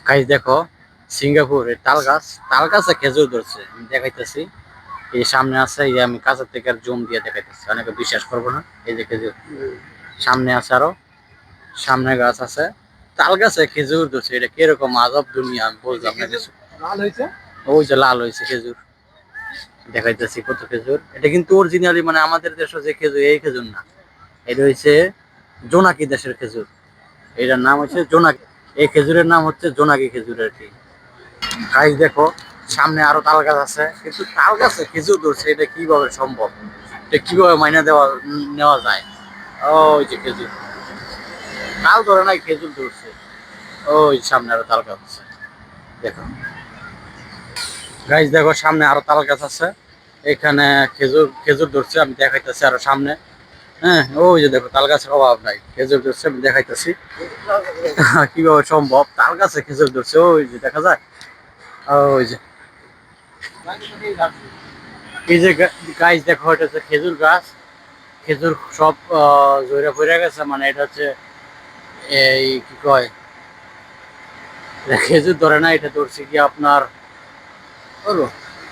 Guys দেখো, সিঙ্গাপুরের তাল গাছে খেজুর ধরছে। আমি দেখাইতেছি, এই সামনে আছে। এই যে আমি কাছের থেকে আর জুম দিয়ে দেখাইতেছি, অনেকে বিশ্বাস করবো না। এই যে খেজুর সামনে আছে, আরো সামনে গাছ আছে। তাল গাছে খেজুর ধরছে, এটা কিরকম আজব দুনিয়া আমি বুঝলাম না কিছু। লাল হয়েছে। ওই যে লাল হয়েছে খেজুর, দেখাইতেছি কত খেজুর। এটা কিন্তু অরিজিনালি মানে আমাদের দেশে যে খেজুর, এই খেজুর না। এটা হচ্ছে জোনাকি দেশের খেজুর। এটার নাম হচ্ছে জোনাকি। এই খেজুরের নাম হচ্ছে জোনাকি খেজুর আর কি। গাইস দেখো, সামনে আরো তাল গাছ আছে, কিন্তু তাল গাছে খেজুর ধরছে, এটা কিভাবে সম্ভব? এটা কিভাবে মাইনা নেওয়া যায়? ওই যে খেজুর, তাল ধরে নাই, খেজুর ধরছে। ওই সামনে আরো তাল গাছ আছে, দেখো। গাইস দেখো, সামনে আরো তাল গাছ আছে। এখানে খেজুর খেজুর ধরছে, আমি দেখাইতেছি আরো সামনে। হ্যাঁ, ওই যে দেখো, তাল গাছের অভাব নাই, খেজুর ধরছে, আমি দেখাইতেছি। কিভাবে সম্ভব তাল গাছে খেজুর ধরছে? ওই যে দেখা যায়, ওই যে। এই যে গাছ দেখো, এটা হচ্ছে খেজুর গাছ। খেজুর সব ঝরে পড়ে গেছে, মানে এটা হচ্ছে এই কি কয়, এটা খেজুর ধরে না, এটা ধরছে কি আপনার